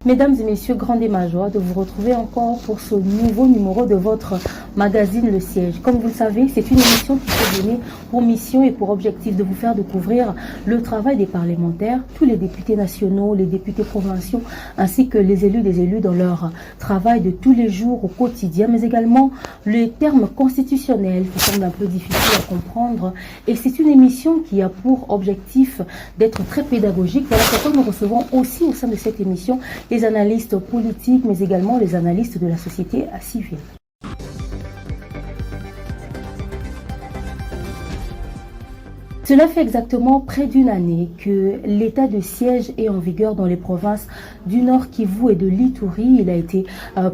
Mesdames et messieurs, grande est ma joie de vous retrouver encore pour ce nouveau numéro de votre magazine Le Siège. Comme vous le savez, c'est une émission qui s'est donnée pour mission et pour objectif de vous faire découvrir le travail des parlementaires, tous les députés nationaux, les députés provinciaux, ainsi que les élus des élus dans leur travail de tous les jours au quotidien, mais également les termes constitutionnels qui semblent un peu difficiles à comprendre. Et c'est une émission qui a pour objectif d'être très pédagogique. Voilà pourquoi nous recevons aussi au sein de cette émission les analystes politiques, mais également les analystes de la société civile. Cela fait exactement près d'une année que l'état de siège est en vigueur dans les provinces du Nord Kivu et de l'Ituri. Il a été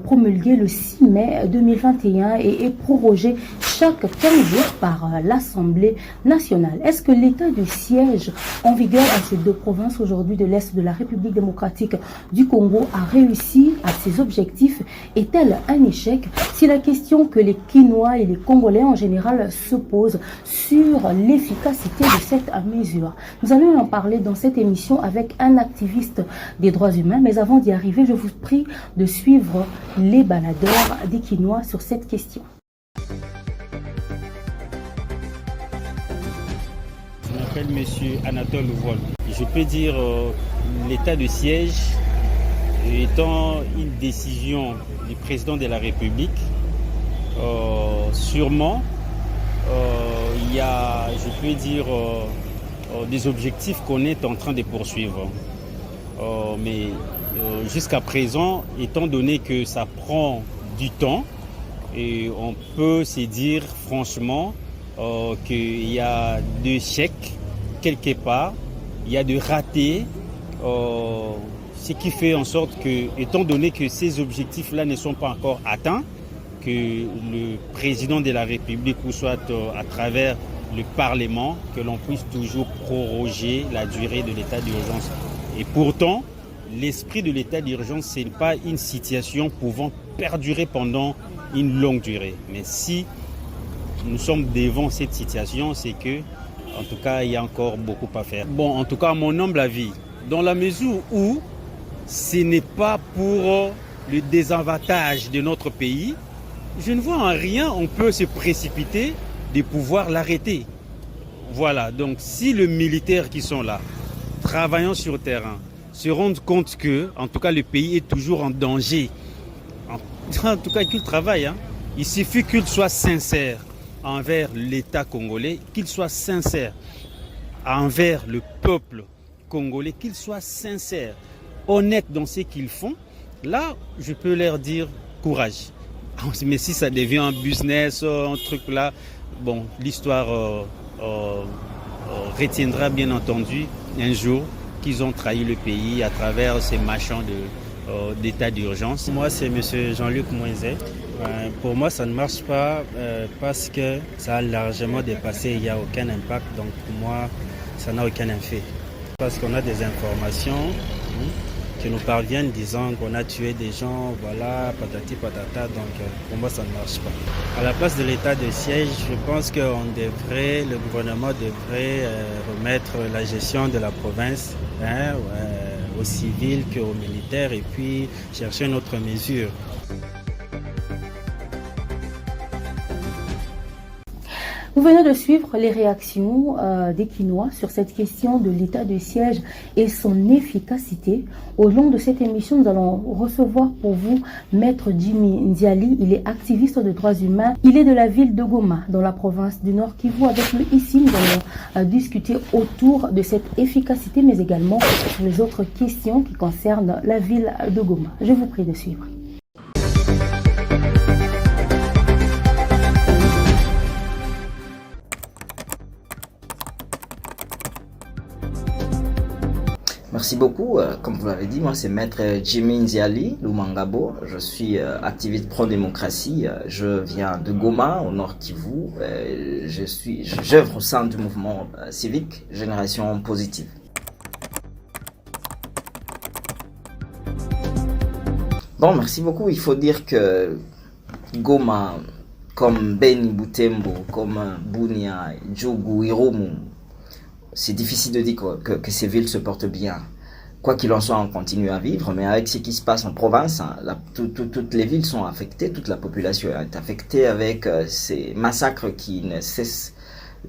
promulgué le 6 mai 2021 et est prorogé chaque 15 jours par l'Assemblée nationale. Est-ce que l'état de siège en vigueur à ces deux provinces aujourd'hui de l'Est de la République démocratique du Congo a réussi à ses objectifs? Est-elle un échec? C'est la question que les Kinois et les Congolais en général se posent sur l'efficacité de cette mesure. Nous allons en parler dans cette émission avec un activiste des droits humains, mais avant d'y arriver, je vous prie de suivre les baladeurs des Kinois sur cette question. Je m'appelle Monsieur Anatole Vol. Je peux dire l'état de siège étant une décision du président de la République, sûrement il y a, je peux dire, des objectifs qu'on est en train de poursuivre. Mais jusqu'à présent, étant donné que ça prend du temps, et on peut se dire franchement qu'il y a des échecs quelque part, il y a des ratés, ce qui fait en sorte que, étant donné que ces objectifs-là ne sont pas encore atteints, que le président de la République, ou soit à travers le Parlement, que l'on puisse toujours proroger la durée de l'état d'urgence. Et pourtant, l'esprit de l'état d'urgence, ce n'est pas une situation pouvant perdurer pendant une longue durée. Mais si nous sommes devant cette situation, c'est que, en tout cas, il y a encore beaucoup à faire. Bon, en tout cas, à mon humble avis, dans la mesure où ce n'est pas pour le désavantage de notre pays, je ne vois en rien on peut se précipiter de pouvoir l'arrêter. Voilà, donc si les militaires qui sont là, travaillant sur le terrain, se rendent compte que, en tout cas, le pays est toujours en danger, en tout cas qu'ils travaillent, il suffit qu'ils soient sincères envers l'État congolais, qu'ils soient sincères envers le peuple congolais, qu'ils soient sincères, honnêtes dans ce qu'ils font, là, je peux leur dire courage. Mais si ça devient un business, un truc là, bon, l'histoire retiendra bien entendu un jour qu'ils ont trahi le pays à travers ces machins d'état d'urgence. Moi, c'est M. Jean-Luc Moïse. Pour moi, ça ne marche pas parce que ça a largement dépassé, il n'y a aucun impact. Donc pour moi, ça n'a aucun effet. Parce qu'on a des informations qui nous parviennent disant qu'on a tué des gens, voilà, patati patata, donc pour moi ça ne marche pas. À la place de l'état de siège, je pense que le gouvernement devrait remettre la gestion de la province aux civils qu'aux militaires et puis chercher une autre mesure. Vous venez de suivre les réactions des Kinois sur cette question de l'état de siège et son efficacité. Au long de cette émission, nous allons recevoir pour vous Maître Jimmy Ndiali. Il est activiste de droits humains. Il est de la ville de Goma, dans la province du Nord Kivu. Avec lui ici, nous allons discuter autour de cette efficacité, mais également sur les autres questions qui concernent la ville de Goma. Je vous prie de suivre. Merci beaucoup. Comme vous l'avez dit, moi c'est Maître Jimmy Ndiali Lumangabo. Je suis activiste pro-démocratie. Je viens de Goma, au Nord Kivu. J'œuvre au sein du mouvement civique Génération Positive. Bon, merci beaucoup. Il faut dire que Goma, comme Beni, Butembo, comme Bunia, Djougou, Irumu, c'est difficile de dire que ces villes se portent bien. Quoi qu'il en soit, on continue à vivre, mais avec ce qui se passe en province, hein, toutes les villes sont affectées, toute la population est affectée avec ces massacres qui ne cessent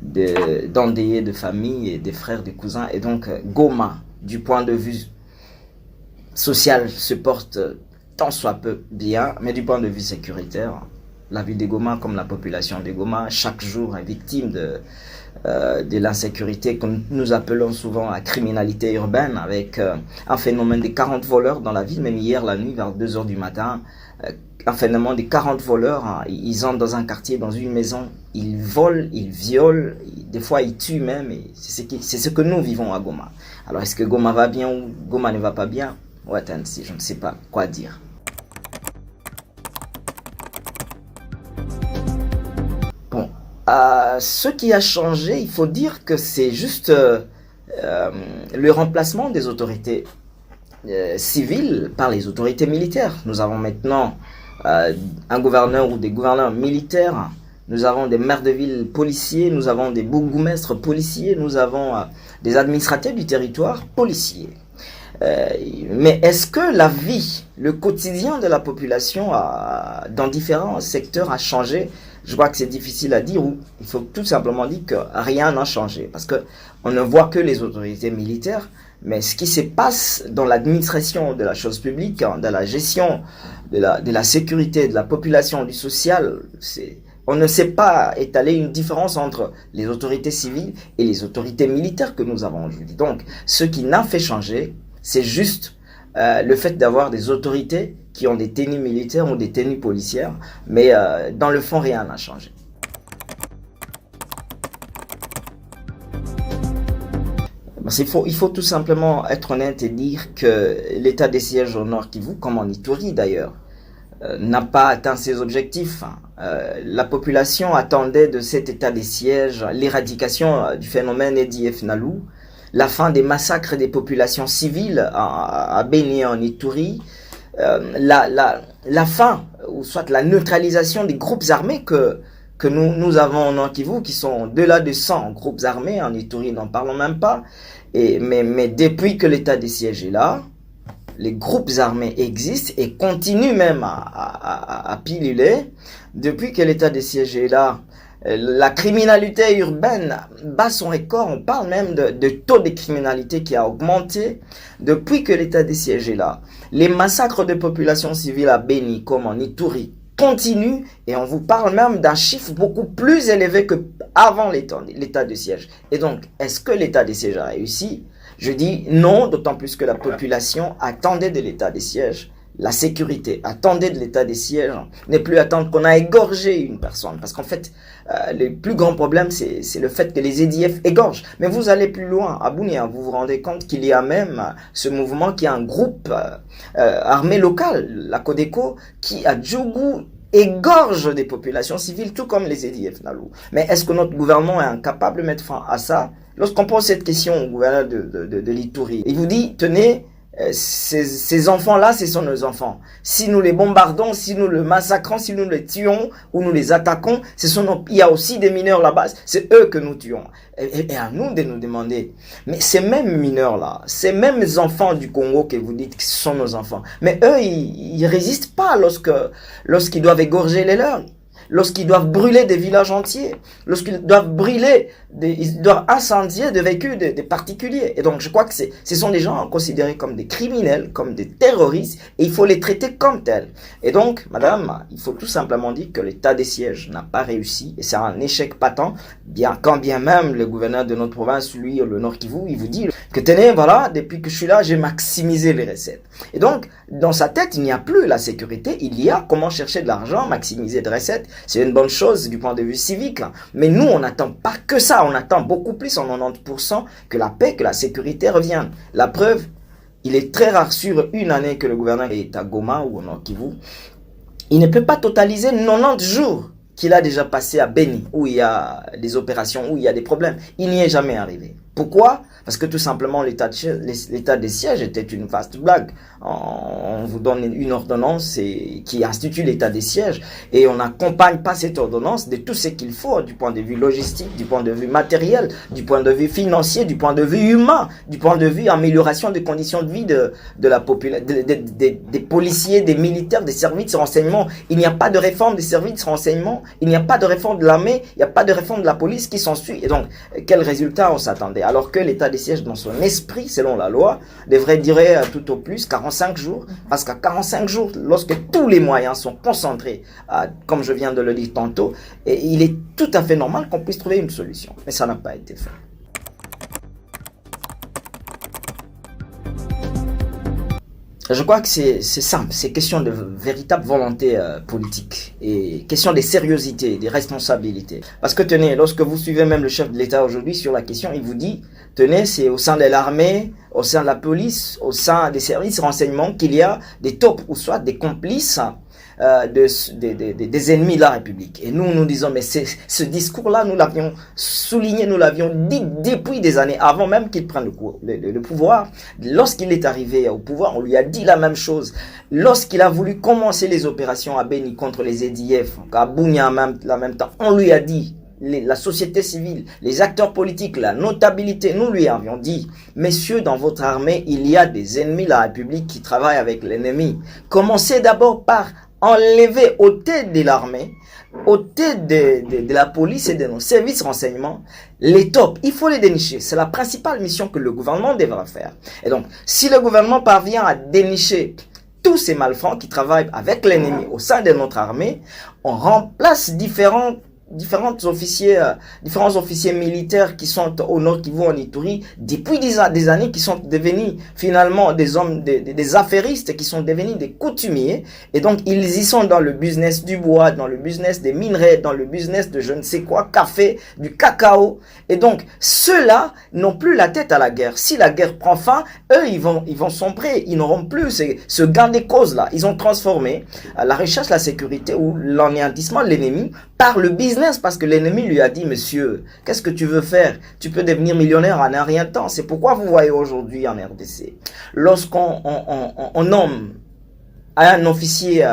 d'endeuiller de familles et des frères, des cousins. Et donc, Goma, du point de vue social, se porte tant soit peu bien, mais du point de vue sécuritaire, la ville de Goma, comme la population de Goma, chaque jour est victime de l'insécurité que nous appelons souvent la criminalité urbaine, avec un phénomène des 40 voleurs dans la ville. Même hier la nuit vers 2 heures du matin, un phénomène des 40 voleurs, hein, ils entrent dans un quartier, dans une maison, ils volent, ils violent, des fois ils tuent même, et c'est ce que nous vivons à Goma. Alors est-ce que Goma va bien ou Goma ne va pas bien? Ouais, je ne sais pas quoi dire. Bon, ce qui a changé, il faut dire que c'est juste le remplacement des autorités civiles par les autorités militaires. Nous avons maintenant un gouverneur ou des gouverneurs militaires, nous avons des maires de ville policiers, nous avons des bourgmestres policiers, nous avons des administrateurs du territoire policiers. Mais est-ce que la vie, le quotidien de la population dans différents secteurs a changé? Je crois que c'est difficile à dire, ou il faut tout simplement dire que rien n'a changé. Parce que on ne voit que les autorités militaires, mais ce qui se passe dans l'administration de la chose publique, dans la gestion de la sécurité de la population, du social, on ne sait pas étaler une différence entre les autorités civiles et les autorités militaires que nous avons aujourd'hui. Donc, ce qui n'a fait changer, c'est juste le fait d'avoir des autorités qui ont des tenues militaires ou des tenues policières, mais dans le fond, rien n'a changé. Il faut tout simplement être honnête et dire que l'état des sièges au Nord Kivu, comme en Ituri d'ailleurs, n'a pas atteint ses objectifs. La population attendait de cet état des sièges l'éradication du phénomène EDF Nalou, la fin des massacres des populations civiles à Beni et en Ituri, la fin, ou soit la neutralisation des groupes armés que nous avons en Nord Kivu, qui sont au-delà de 100 groupes armés, en Ituri n'en parlons même pas, mais depuis que l'état des sièges est là, les groupes armés existent et continuent même à piluler. Depuis que l'état des sièges est là, la criminalité urbaine bat son record. On parle même de taux de criminalité qui a augmenté depuis que l'état des sièges est là. Les massacres de populations civiles à Beni comme en Ituri continuent, et on vous parle même d'un chiffre beaucoup plus élevé que avant l'état de siège. Et donc, est-ce que l'état de siège a réussi? Je dis non, d'autant plus que la population attendait de l'état des sièges. La sécurité attendait de l'état des sièges, n'est plus attendre qu'on a égorgé une personne. Parce qu'en fait, le plus grand problème, c'est le fait que les EDF égorgent. Mais vous allez plus loin, à Bunia, vous vous rendez compte qu'il y a même ce mouvement qui est un groupe armé local, la Codeco, qui à Djougou égorge des populations civiles, tout comme les EDF Nalou. Mais est-ce que notre gouvernement est incapable de mettre fin à ça? Lorsqu'on pose cette question au gouverneur de l'Ituri, il vous dit, tenez, ces enfants-là, ce sont nos enfants. Si nous les bombardons, si nous les massacrons, si nous les tuons ou nous les attaquons, il y a aussi des mineurs là-bas, c'est eux que nous tuons. Et à nous de nous demander, mais ces mêmes mineurs-là, ces mêmes enfants du Congo que vous dites que ce sont nos enfants, mais eux, ils résistent pas lorsqu'ils doivent égorger les leurs. Lorsqu'ils doivent brûler des villages entiers, lorsqu'ils doivent ils doivent incendier des véhicules des particuliers. Et donc je crois que ce sont des gens considérés comme des criminels, comme des terroristes, et il faut les traiter comme tels. Et donc, madame, il faut tout simplement dire que l'état des sièges n'a pas réussi, et c'est un échec patent, quand bien même le gouverneur de notre province, lui, le Nord Kivu, il vous dit que tenez, voilà, depuis que je suis là, j'ai maximisé les recettes. Et donc, dans sa tête, il n'y a plus la sécurité, il y a comment chercher de l'argent, maximiser des recettes. C'est une bonne chose du point de vue civique. Mais nous, on n'attend pas que ça. On attend beaucoup plus, en 90%, que la paix, que la sécurité revienne. La preuve, il est très rare sur une année que le gouverneur est à Goma ou au Nord Kivu. Il ne peut pas totaliser 90 jours qu'il a déjà passé à Beni, où il y a des opérations, où il y a des problèmes. Il n'y est jamais arrivé. Pourquoi? Parce que tout simplement, l'état des sièges était une vaste blague. On vous donne une ordonnance qui institue l'état des sièges et on n'accompagne pas cette ordonnance de tout ce qu'il faut du point de vue logistique, du point de vue matériel, du point de vue financier, du point de vue humain, du point de vue amélioration des conditions de vie de la population, des policiers, des militaires, des services de renseignement. Il n'y a pas de réforme des services de renseignement, il n'y a pas de réforme de l'armée, il n'y a pas de réforme de la police qui s'ensuit. Et donc, quel résultat on s'attendait? Alors que l'état des sièges dans son esprit, selon la loi, devrait durer tout au plus 45 jours. Parce qu'à 45 jours, lorsque tous les moyens sont concentrés, comme je viens de le dire tantôt, et il est tout à fait normal qu'on puisse trouver une solution. Mais ça n'a pas été fait. Je crois que c'est simple, c'est question de véritable volonté politique et question de sérieuxité, des responsabilités. Parce que tenez, lorsque vous suivez même le chef de l'État aujourd'hui sur la question, il vous dit, tenez, c'est au sein de l'armée, au sein de la police, au sein des services de renseignement qu'il y a des taupes ou soit des complices des ennemis de la République. Et nous disons, mais ce discours-là, nous l'avions souligné, nous l'avions dit depuis des années, avant même qu'il prenne le pouvoir. Lorsqu'il est arrivé au pouvoir, on lui a dit la même chose. Lorsqu'il a voulu commencer les opérations à Beni contre les EDF, à Bunia en même temps, on lui a dit, la société civile, les acteurs politiques, la notabilité, nous lui avions dit, messieurs, dans votre armée, il y a des ennemis de la République qui travaillent avec l'ennemi. Commencez d'abord par enlever aux têtes de l'armée, aux têtes de la police et de nos services de renseignement, les tops. Il faut les dénicher. C'est la principale mission que le gouvernement devra faire. Et donc, si le gouvernement parvient à dénicher tous ces malfrats qui travaillent avec l'ennemi au sein de notre armée, on remplace différents officiers militaires qui sont au Nord Kivu en Ituri depuis des années, qui sont devenus finalement des hommes, des affairistes, qui sont devenus des coutumiers, et donc ils y sont dans le business du bois, dans le business des minerais, dans le business de je ne sais quoi, café, du cacao, et donc ceux-là n'ont plus la tête à la guerre. Si la guerre prend fin, eux ils vont sombrer, ils n'auront plus ce gain des causes-là. Ils ont transformé la recherche, la sécurité ou l'anéantissement de l'ennemi par le business, parce que l'ennemi lui a dit, monsieur, qu'est-ce que tu veux faire? Tu peux devenir millionnaire en un rien de temps. C'est pourquoi vous voyez aujourd'hui en RDC, lorsqu'on nomme un officier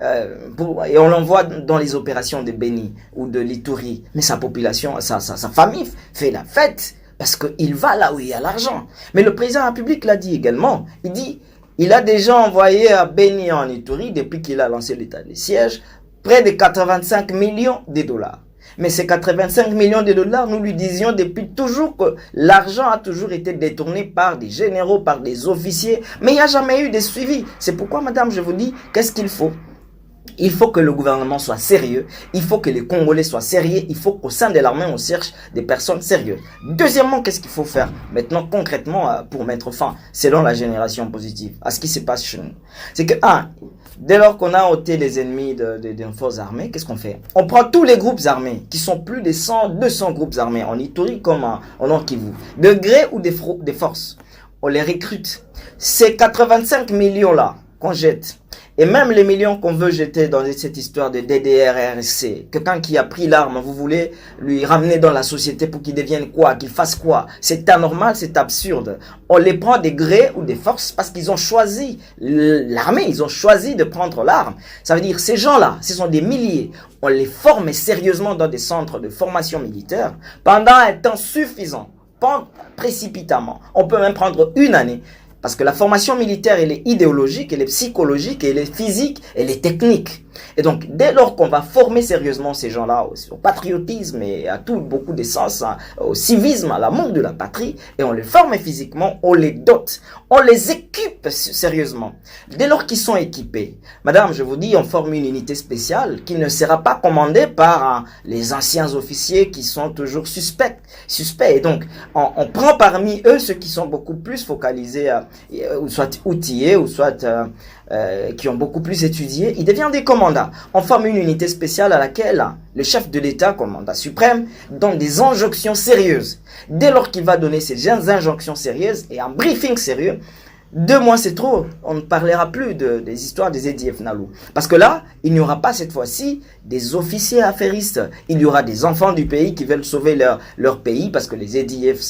et on l'envoie dans les opérations de Beni ou de l'Ituri, mais sa population, sa famille fait la fête parce qu'il va là où il y a l'argent. Mais le président de la République l'a dit également, il dit, il a déjà envoyé à Beni en Ituri, depuis qu'il a lancé l'état des sièges, près de 85 millions de dollars. Mais ces 85 millions de dollars, nous lui disions depuis toujours que l'argent a toujours été détourné par des généraux, par des officiers, mais il n'y a jamais eu de suivi. C'est pourquoi, madame, je vous dis, qu'est-ce qu'il faut? Il faut que le gouvernement soit sérieux, il faut que les Congolais soient sérieux, il faut qu'au sein de l'armée, on cherche des personnes sérieuses. Deuxièmement, qu'est-ce qu'il faut faire maintenant concrètement pour mettre fin, selon la génération positive, à ce qui se passe chez nous? C'est que, dès lors qu'on a ôté les ennemis des forces armées, qu'est-ce qu'on fait? On prend tous les groupes armés, qui sont plus de 100, 200 groupes armés, en Ituri comme en Nord Kivu, de gré ou des forces. On les recrute. Ces 85 millions-là qu'on jette, et même les millions qu'on veut jeter dans cette histoire de DDR-RSC, quelqu'un qui a pris l'arme, vous voulez lui ramener dans la société pour qu'il devienne quoi, qu'il fasse quoi? C'est anormal, c'est absurde. On les prend des grés ou des forces parce qu'ils ont choisi l'armée, ils ont choisi de prendre l'arme. Ça veut dire, ces gens-là, ce sont des milliers. On les forme sérieusement dans des centres de formation militaire pendant un temps suffisant, pas précipitamment. On peut même prendre une année. Parce que la formation militaire, elle est idéologique, elle est psychologique, elle est physique, elle est technique. Et donc, dès lors qu'on va former sérieusement ces gens-là au patriotisme et à beaucoup de sens, au civisme, à l'amour de la patrie, et on les forme physiquement, on les dote, on les équipe sérieusement. Dès lors qu'ils sont équipés, madame, je vous dis, on forme une unité spéciale qui ne sera pas commandée par les anciens officiers qui sont toujours suspects. Et donc, on prend parmi eux ceux qui sont beaucoup plus focalisés, ou soit outillés, ou soit qui ont beaucoup plus étudié, ils deviennent des commandants. On forme une unité spéciale à laquelle le chef de l'État, commandant suprême, donne des injonctions sérieuses. Dès lors qu'il va donner ces injonctions sérieuses et un briefing sérieux, 2 mois, c'est trop. On ne parlera plus des histoires des EDF Nalou. Parce que là, il n'y aura pas cette fois-ci des officiers affairistes. Il y aura des enfants du pays qui veulent sauver leur pays parce que les EDF,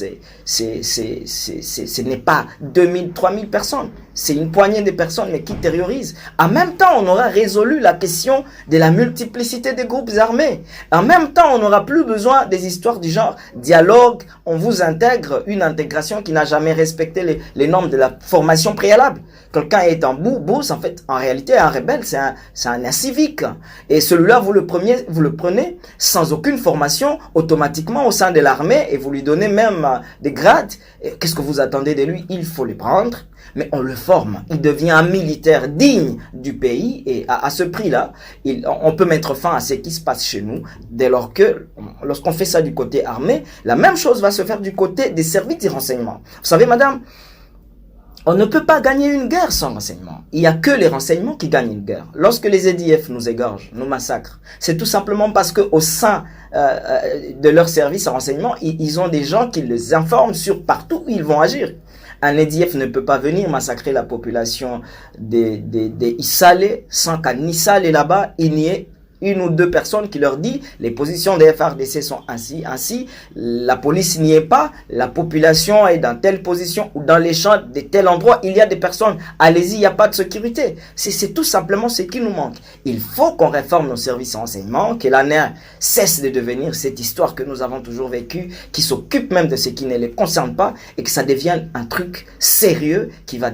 ce n'est pas 2000, 3000 personnes. C'est une poignée de personnes mais qui terrorisent. En même temps, on aura résolu la question de la multiplicité des groupes armés. En même temps, on n'aura plus besoin des histoires du genre dialogue, on vous intègre, une intégration qui n'a jamais respecté les normes de la formation préalable. Quelqu'un est en bourse, en fait, en réalité, un rebelle, c'est un incivique. Et celui-là, vous le prenez sans aucune formation, automatiquement au sein de l'armée, et vous lui donnez même des grades. Qu'est-ce que vous attendez de lui? Il faut le prendre, mais on le forme. Il devient un militaire digne du pays, et à ce prix-là, on peut mettre fin à ce qui se passe chez nous, dès lors que, lorsqu'on fait ça du côté armé, la même chose va se faire du côté des services de renseignement. Vous savez, madame, on ne peut pas gagner une guerre sans renseignement. Il n'y a que les renseignements qui gagnent une guerre. Lorsque les EDF nous égorgent, nous massacrent, c'est tout simplement parce qu'au sein de leur service à renseignement, ils ont des gens qui les informent sur partout où ils vont agir. Un EDF ne peut pas venir massacrer la population des Issalé sans qu'à Nissal là-bas, il n'y ait 1 ou 2 personnes qui leur disent les positions des FARDC sont ainsi, la police n'y est pas, la population est dans telle position ou dans les champs de tel endroit, il y a des personnes, allez-y, il n'y a pas de sécurité. C'est tout simplement ce qui nous manque. Il faut qu'on réforme nos services de renseignement, que l'ANER cesse de devenir cette histoire que nous avons toujours vécue, qui s'occupe même de ce qui ne les concerne pas et que ça devienne un truc sérieux qui va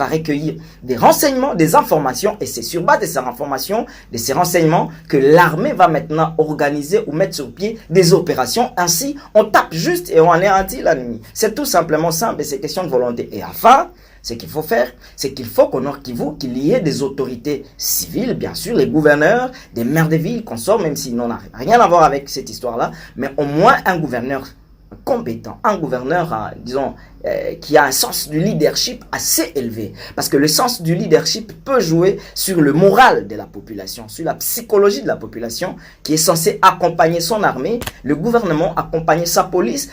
recueillir des renseignements, des informations, et c'est sur base de ces informations, de ces renseignements, que l'armée va maintenant organiser ou mettre sur pied des opérations. Ainsi, on tape juste et on anéantit l'ennemi. C'est tout simplement simple et c'est question de volonté. Et enfin, ce qu'il faut faire, c'est qu'il faut qu'au Nord Kivu, qu'il y ait des autorités civiles, bien sûr, les gouverneurs, des maires de villes, consorts, même s'ils n'ont rien à voir avec cette histoire-là, mais au moins un gouverneur compétent, un gouverneur, qui a un sens du leadership assez élevé. Parce que le sens du leadership peut jouer sur le moral de la population, sur la psychologie de la population, qui est censée accompagner son armée, le gouvernement accompagner sa police,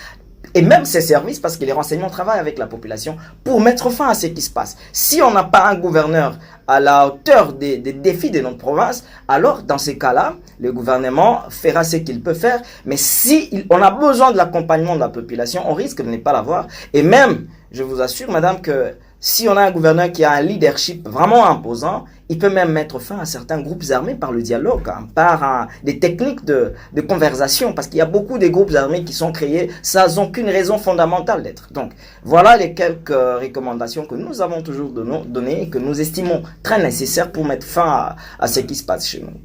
et même ses services, parce que les renseignements travaillent avec la population pour mettre fin à ce qui se passe. Si on n'a pas un gouverneur à la hauteur des défis de notre province, alors dans ces cas-là, le gouvernement fera ce qu'il peut faire. Mais si on a besoin de l'accompagnement de la population, on risque de ne pas l'avoir. Et même, je vous assure, madame, que si on a un gouverneur qui a un leadership vraiment imposant, il peut même mettre fin à certains groupes armés par le dialogue, par des techniques de conversation, parce qu'il y a beaucoup de groupes armés qui sont créés sans aucune raison fondamentale d'être. Donc, voilà les quelques recommandations que nous avons toujours données et que nous estimons très nécessaires pour mettre fin à ce qui se passe chez nous.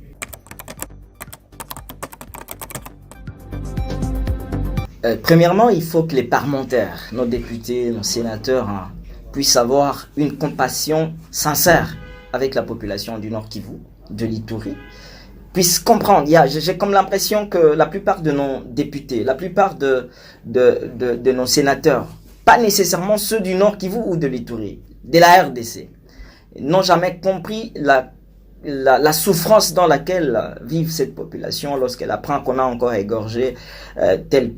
Premièrement, il faut que les parlementaires, nos députés, nos sénateurs, puissent avoir une compassion sincère avec la population du Nord Kivu, de l'Ituri, puissent comprendre. J'ai comme l'impression que la plupart de nos députés, la plupart de nos sénateurs, pas nécessairement ceux du Nord Kivu ou de l'Ituri, de la RDC, n'ont jamais compris la souffrance dans laquelle vive cette population lorsqu'elle apprend qu'on a encore égorgé telle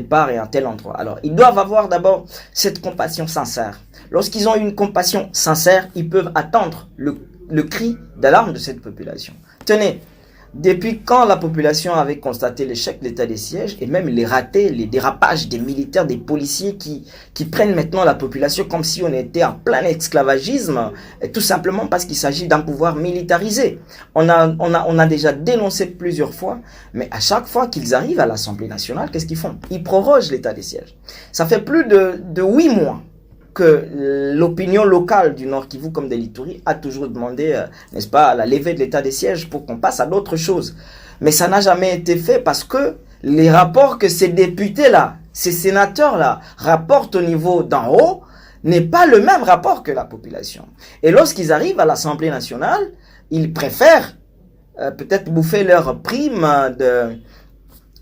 part et un tel endroit. Alors, ils doivent avoir d'abord cette compassion sincère. Lorsqu'ils ont une compassion sincère, ils peuvent attendre le cri d'alarme de cette population. Tenez, depuis quand la population avait constaté l'échec de l'état des sièges et même les ratés, les dérapages des militaires, des policiers qui prennent maintenant la population comme si on était en plein esclavagisme, tout simplement parce qu'il s'agit d'un pouvoir militarisé. On a déjà dénoncé plusieurs fois, mais à chaque fois qu'ils arrivent à l'Assemblée nationale, qu'est-ce qu'ils font? Ils prorogent l'état des sièges. Ça fait plus de 8 mois que l'opinion locale du Nord Kivu comme de l'Ituri a toujours demandé, n'est-ce pas, la levée de l'état des sièges pour qu'on passe à d'autres choses. Mais ça n'a jamais été fait parce que les rapports que ces députés-là, ces sénateurs-là rapportent au niveau d'en haut n'est pas le même rapport que la population. Et lorsqu'ils arrivent à l'Assemblée nationale, ils préfèrent peut-être bouffer leur prime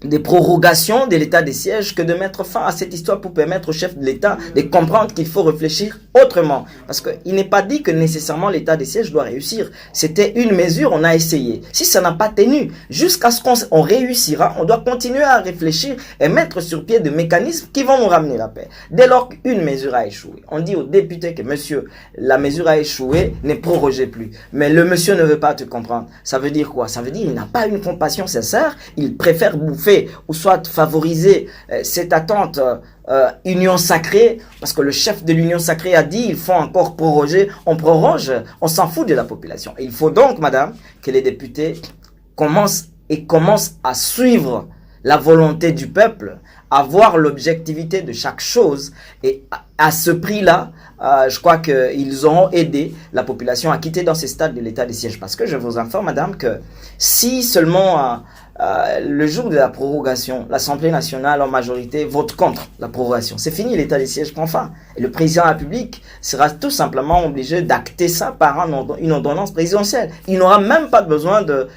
des prorogations de l'état de siège que de mettre fin à cette histoire pour permettre au chef de l'État de comprendre qu'il faut réfléchir autrement. Parce qu'il n'est pas dit que nécessairement l'état de siège doit réussir. C'était une mesure, on a essayé. Si ça n'a pas tenu, jusqu'à ce qu'on réussira, on doit continuer à réfléchir et mettre sur pied des mécanismes qui vont nous ramener la paix. Dès lors qu'une mesure a échoué, on dit aux députés que monsieur, la mesure a échoué, ne prorogez plus. Mais le monsieur ne veut pas te comprendre. Ça veut dire quoi? Ça veut dire qu'il n'a pas une compassion sincère, il préfère bouffer ou soit favoriser cette attente union sacrée, parce que le chef de l'union sacrée a dit il faut encore proroger, on proroge, on s'en fout de la population. Et il faut donc, madame, que les députés commencent à suivre la volonté du peuple, à voir l'objectivité de chaque chose, et à ce prix-là, je crois qu'ils auront aidé la population à quitter dans ces stades de l'état de siège. Parce que je vous informe, madame, que si seulement le jour de la prorogation, l'Assemblée nationale en majorité vote contre la prorogation, c'est fini, l'état de siège prend fin. Et le président de la République sera tout simplement obligé d'acter ça par une ordonnance présidentielle. Il n'aura même pas besoin de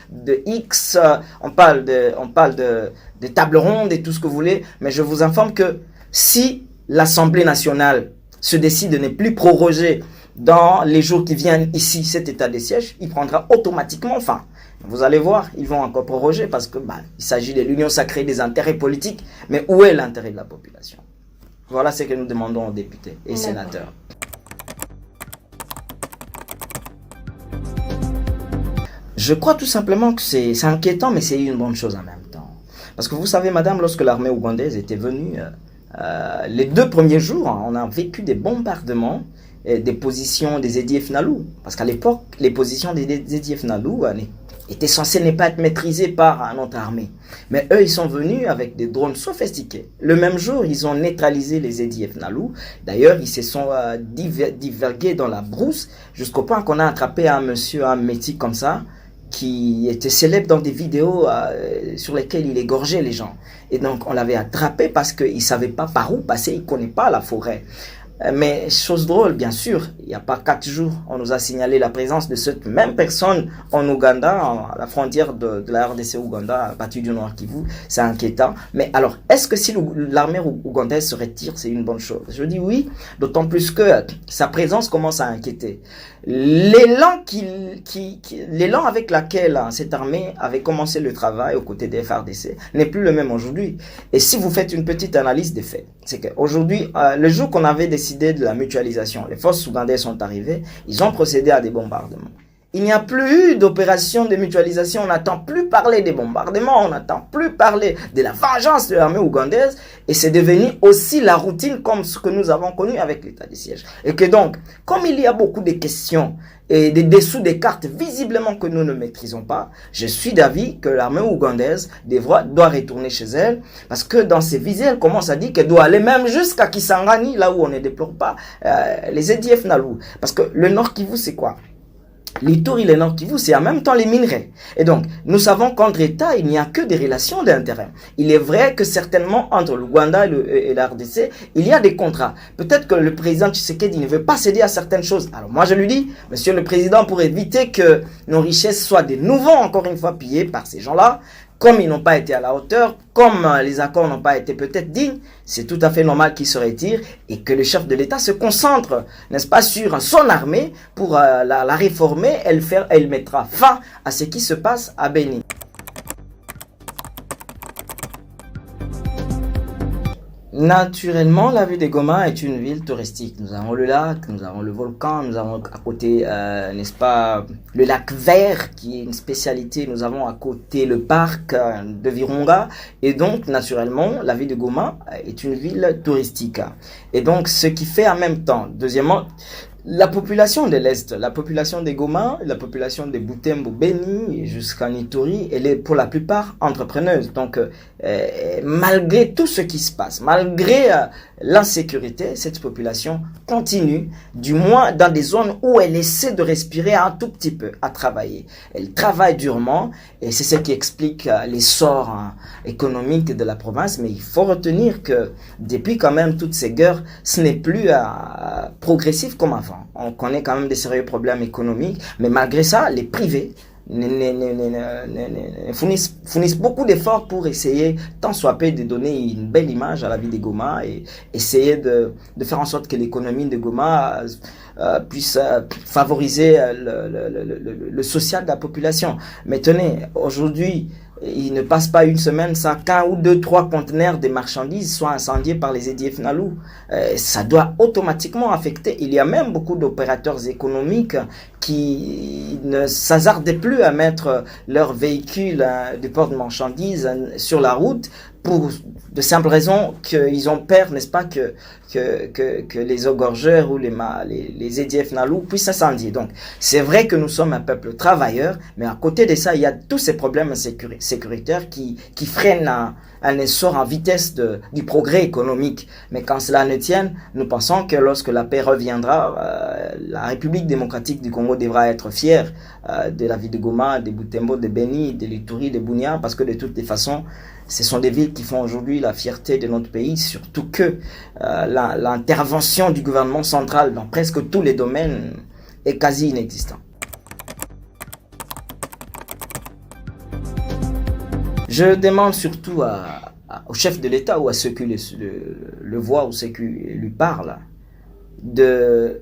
X, on parle de table ronde et tout ce que vous voulez, mais je vous informe que si l'Assemblée nationale se décide de ne plus proroger dans les jours qui viennent ici cet état de siège, il prendra automatiquement fin. Vous allez voir, ils vont encore proroger parce que il s'agit de l'union sacrée des intérêts politiques. Mais où est l'intérêt de la population? Voilà ce que nous demandons aux députés et sénateurs. Je crois tout simplement que c'est inquiétant, mais c'est une bonne chose en même temps. Parce que vous savez, madame, lorsque l'armée ougandaise était venue, les 2 premiers jours, on a vécu des bombardements des positions des EDF Nalou. Parce qu'à l'époque, les positions des EDF Nalou étaient censées ne pas être maîtrisées par notre armée. Mais eux, ils sont venus avec des drones sophistiqués. Le même jour, ils ont neutralisé les EDF Nalou. D'ailleurs, ils se sont divergués dans la brousse jusqu'au point qu'on a attrapé un monsieur, un métis comme ça, qui était célèbre dans des vidéos sur lesquelles il égorgeait les gens. Et donc, on l'avait attrapé parce qu'il ne savait pas par où passer, il ne connaît pas la forêt. Mais chose drôle, bien sûr, il n'y a pas 4 jours, on nous a signalé la présence de cette même personne en Ouganda, à la frontière de la RDC Ouganda, à partir du Nord Kivu. C'est inquiétant. Mais alors, est-ce que si l'armée ougandaise se retire, c'est une bonne chose? Je dis oui, d'autant plus que sa présence commence à inquiéter. L'élan avec lequel cette armée avait commencé le travail aux côtés des FARDC n'est plus le même aujourd'hui. Et si vous faites une petite analyse des faits, c'est qu'aujourd'hui, le jour qu'on avait décidé de la mutualisation, les forces ougandaises sont arrivées, ils ont procédé à des bombardements. Il n'y a plus eu d'opération de mutualisation, on n'entend plus parler des bombardements, on n'entend plus parler de la vengeance de l'armée ougandaise, et c'est devenu aussi la routine comme ce que nous avons connu avec l'état de siège. Et que donc, comme il y a beaucoup de questions et des dessous des cartes visiblement que nous ne maîtrisons pas, je suis d'avis que l'armée ougandaise doit retourner chez elle, parce que dans ses visées, elle commence à dire qu'elle doit aller même jusqu'à Kisangani, là où on ne déplore pas les EDF Nalou. Parce que le Nord Kivu, c'est quoi? L'Ituri, le Nord Kivu, c'est en même temps les minerais. Et donc, nous savons qu'entre États, il n'y a que des relations d'intérêt. Il est vrai que certainement, entre l'Ouganda et la RDC, il y a des contrats. Peut-être que le président Tshisekedi ne veut pas céder à certaines choses. Alors moi, je lui dis, monsieur le président, pour éviter que nos richesses soient de nouveau, encore une fois, pillées par ces gens-là, comme ils n'ont pas été à la hauteur, comme les accords n'ont pas été peut-être dignes, c'est tout à fait normal qu'ils se retirent et que le chef de l'État se concentre, n'est-ce pas, sur son armée pour la réformer. Elle mettra fin à ce qui se passe à Béni. Naturellement, la ville de Goma est une ville touristique. Nous avons le lac, nous avons le volcan, nous avons à côté, n'est-ce pas, le lac vert qui est une spécialité. Nous avons à côté le parc de Virunga. Et donc, naturellement, la ville de Goma est une ville touristique. Et donc, ce qui fait en même temps, deuxièmement, la population de l'Est, la population des Goma, la population de Butembo, Beni jusqu'à Ituri, elle est pour la plupart entrepreneuse. Donc, malgré tout ce qui se passe, malgré l'insécurité, cette population continue, du moins dans des zones où elle essaie de respirer un tout petit peu, à travailler. Elle travaille durement et c'est ce qui explique l'essor économique de la province. Mais il faut retenir que depuis quand même toutes ces guerres, ce n'est plus progressif comme avant. On connaît quand même des sérieux problèmes économiques, mais malgré ça, les privés fournissent beaucoup d'efforts pour essayer, tant soit peu, de donner une belle image à la ville de Goma et essayer de faire en sorte que l'économie de Goma puisse favoriser le social de la population. Mais tenez, aujourd'hui, il ne passe pas une semaine sans qu'un ou deux, trois conteneurs de marchandises soient incendiés par les EDF Nalou. Ça doit automatiquement affecter. Il y a même beaucoup d'opérateurs économiques qui ne s'hasardent plus à mettre leurs véhicules de port de marchandises sur la route pour de simples raisons qu'ils ont peur, n'est-ce pas, que les égorgeurs ou les EDF Nalou puissent s'incendier. Donc, c'est vrai que nous sommes un peuple travailleur, mais à côté de ça, il y a tous ces problèmes sécuritaires qui freinent un essor en vitesse du progrès économique. Mais quand cela ne tienne, nous pensons que lorsque la paix reviendra, la République démocratique du Congo devra être fière de la ville de Goma, de Butembo, de Beni, de l'Ituri, de Bunia, parce que de toutes les façons, ce sont des villes qui font aujourd'hui la fierté de notre pays, surtout que l'intervention du gouvernement central dans presque tous les domaines est quasi inexistante. Je demande surtout au chef de l'État ou à ceux qui le voient ou ceux qui lui parlent de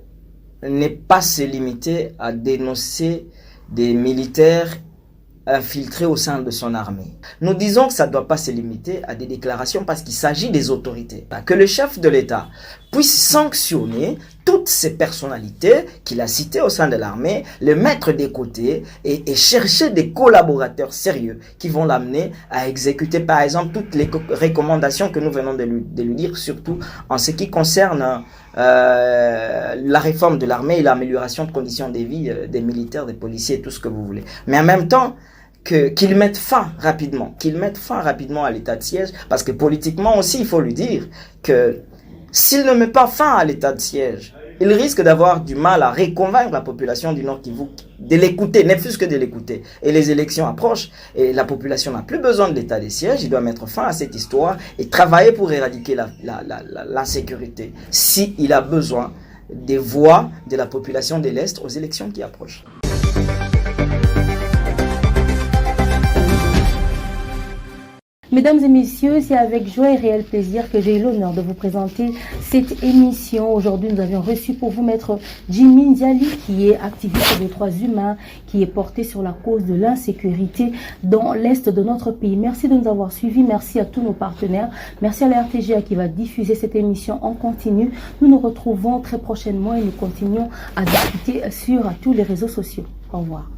ne pas se limiter à dénoncer des militaires infiltrés au sein de son armée. Nous disons que ça ne doit pas se limiter à des déclarations parce qu'il s'agit des autorités. Que le chef de l'État puisse sanctionner toutes ces personnalités qu'il a citées au sein de l'armée, les mettre de côté et chercher des collaborateurs sérieux qui vont l'amener à exécuter par exemple toutes les recommandations que nous venons de lui dire, surtout en ce qui concerne la réforme de l'armée et l'amélioration de conditions de vie des militaires, des policiers, tout ce que vous voulez. Mais en même temps, qu'ils mettent fin rapidement, à l'état de siège, parce que politiquement aussi, il faut lui dire que s'il ne met pas fin à l'état de siège, il risque d'avoir du mal à reconvaincre la population du Nord Kivu de l'écouter, ne fût-ce que de l'écouter. Et les élections approchent et la population n'a plus besoin de l'état de siège. Il doit mettre fin à cette histoire et travailler pour éradiquer l'insécurité s'il a besoin des voix de la population de l'Est aux élections qui approchent. Mesdames et messieurs, c'est avec joie et réel plaisir que j'ai eu l'honneur de vous présenter cette émission. Aujourd'hui, nous avions reçu pour vous maître Jimmy Nziali, qui est activiste des droits humains, qui est porté sur la cause de l'insécurité dans l'Est de notre pays. Merci de nous avoir suivis. Merci à tous nos partenaires. Merci à la RTGA qui va diffuser cette émission en continu. Nous nous retrouvons très prochainement et nous continuons à discuter sur tous les réseaux sociaux. Au revoir.